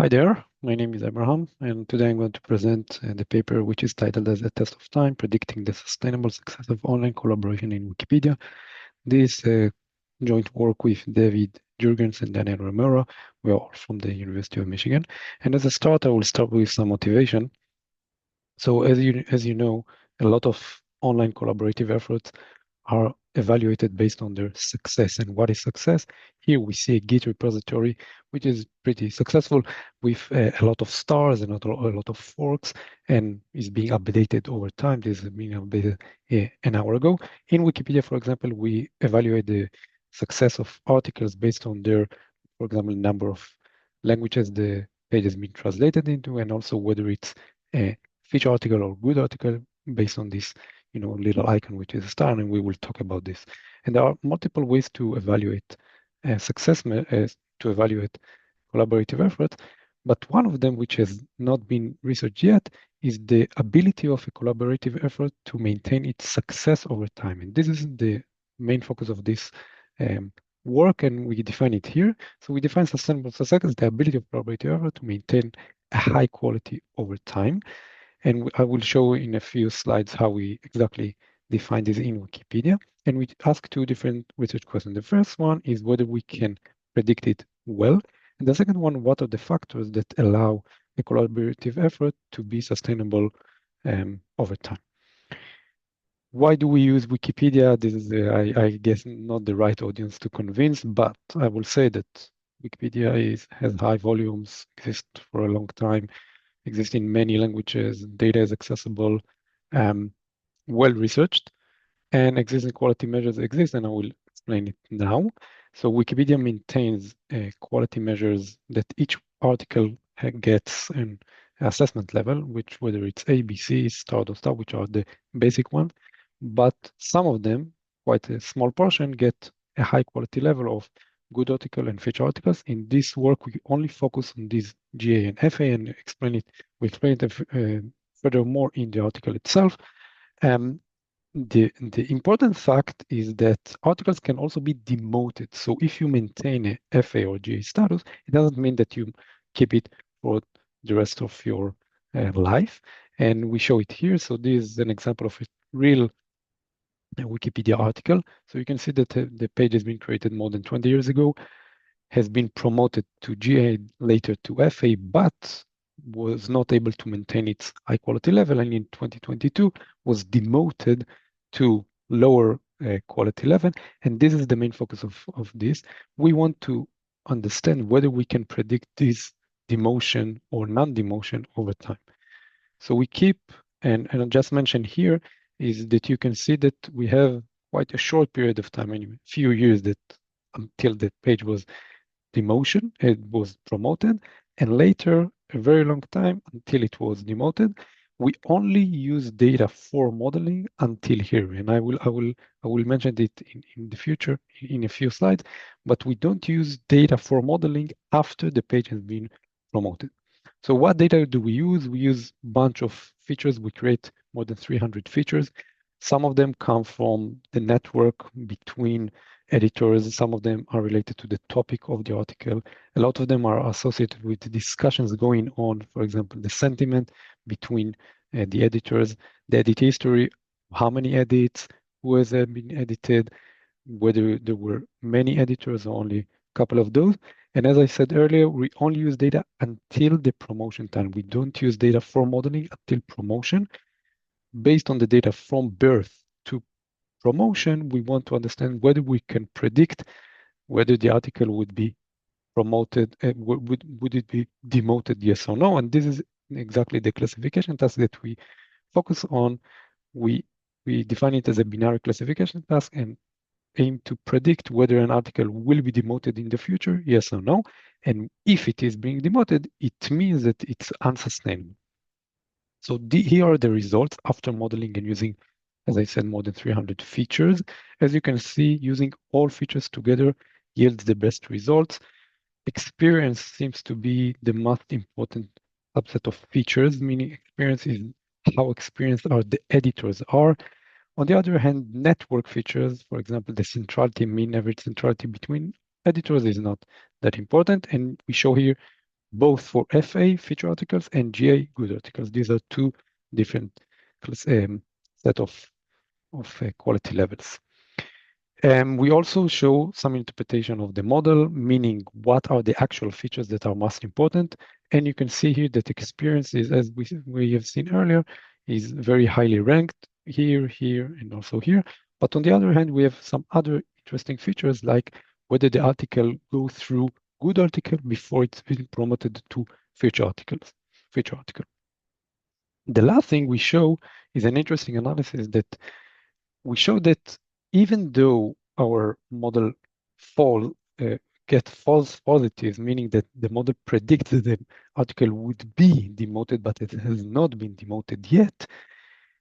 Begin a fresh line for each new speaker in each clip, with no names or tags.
Hi there, my name is Abraham, and today I'm going to present the paper which is titled as A Test of Time, Predicting the Sustainable Success of Online Collaboration in Wikipedia. This joint work with David Jurgens and Daniel Romero. We are all from the University of Michigan. And as a start, I will start with some motivation. So as you know, a lot of online collaborative efforts are evaluated based on their success. And what is success? Here we see a Git repository, which is pretty successful with a lot of stars and a lot of forks and is being updated over time. This is being updated an hour ago. In Wikipedia, for example, we evaluate the success of articles based on their, for example, number of languages the page has been translated into, and also whether it's a feature article or good article based on this little icon, which is a star, and we will talk about this. And there are multiple ways to evaluate to evaluate collaborative effort, but one of them, which has not been researched yet, is the ability of a collaborative effort to maintain its success over time. And this is the main focus of this work, and we define it here. So we define sustainable success as the ability of collaborative effort to maintain a high quality over time. And I will show in a few slides how we exactly define this in Wikipedia. And we ask two different research questions. The first one is whether we can predict it well. And the second one, what are the factors that allow a collaborative effort to be sustainable over time? Why do we use Wikipedia? This is, I guess, not the right audience to convince, but I will say that Wikipedia has high volumes, exists for a long time, exist in many languages, data is accessible, well researched, and existing quality measures exist, and I will explain it now. So Wikipedia maintains quality measures that each article gets an assessment level, which whether it's A, B, C, star or star, which are the basic ones, but some of them, quite a small portion, get a high quality level of good article and feature articles. In this work, we only focus on these GA and FA and we explain it furthermore in the article itself. The important fact is that articles can also be demoted. So if you maintain a FA or GA status, it doesn't mean that you keep it for the rest of your life. And we show it here. So this is an example of a real Wikipedia article. So you can see that the page has been created more than 20 years ago, has been promoted to GA, later to FA, but was not able to maintain its high quality level, and in 2022 was demoted to lower quality level. And this is the main focus of this. We want to understand whether we can predict this demotion or non-demotion over time. So we keep, and I just mentioned here, is that you can see that we have quite a short period of time, anyway, few years that until the page was demotion, it was promoted, and later a very long time until it was demoted. We only use data for modeling until here, and I will mention it in the future in a few slides, but we don't use data for modeling after the page has been promoted. So what data do we use? We use a bunch of features. We create more than 300 features. Some of them come from the network between editors. Some of them are related to the topic of the article. A lot of them are associated with the discussions going on, for example, the sentiment between the editors, the edit history, how many edits, who has been edited, whether there were many editors or only a couple of those. And as I said earlier, we only use data until the promotion time. We don't use data for modeling until promotion. Based on the data from birth to promotion, we want to understand whether we can predict whether the article would be promoted, would it be demoted, yes or no. And this is exactly the classification task that we focus on. We define it as a binary classification task and aim to predict whether an article will be demoted in the future, yes or no. And if it is being demoted, it means that it's unsustainable. So here are the results after modeling and using, as I said, more than 300 features. As you can see, using all features together yields the best results. Experience seems to be the most important subset of features, meaning experience is how experienced the editors are. On the other hand, network features, for example, the centrality, mean average centrality between editors is not that important. And we show here both for FA feature articles and GA good articles. These are two different set of quality levels. We also show some interpretation of the model, meaning what are the actual features that are most important. And you can see here that experience is, as we have seen earlier, is very highly ranked here, here, and also here. But on the other hand, we have some other interesting features like whether the article go through good article before it's been promoted to feature articles. The last thing we show is an interesting analysis that we show that even though our model get false positives, meaning that the model predicts that the article would be demoted, but it has not been demoted yet,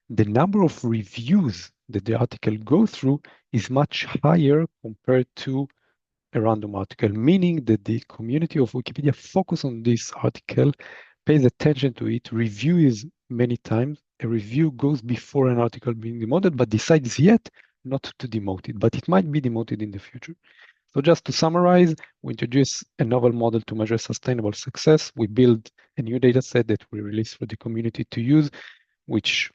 the number of reviews that the article go through is much higher compared to a random article, meaning that the community of Wikipedia focus on this article, pays attention to it, reviews many times. A review goes before an article being demoted, but decides yet not to demote it, but it might be demoted in the future. So just to summarize, we introduce a novel model to measure sustainable success. We build a new data set that we release for the community to use, which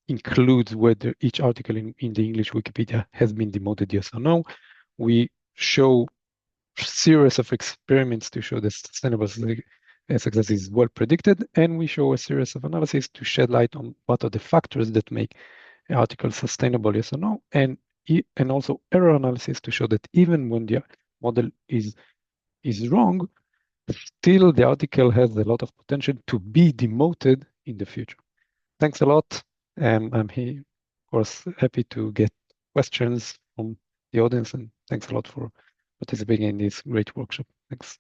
includes whether each article in the English Wikipedia has been demoted, yes or no. We show series of experiments to show that sustainable success is well predicted, and we show a series of analyses to shed light on what are the factors that make an article sustainable, yes or no, and also error analysis to show that even when the model is wrong, still the article has a lot of potential to be demoted in the future. Thanks a lot. I'm here, of course, happy to get questions from the audience, and thanks a lot for participating in this great workshop. Thanks.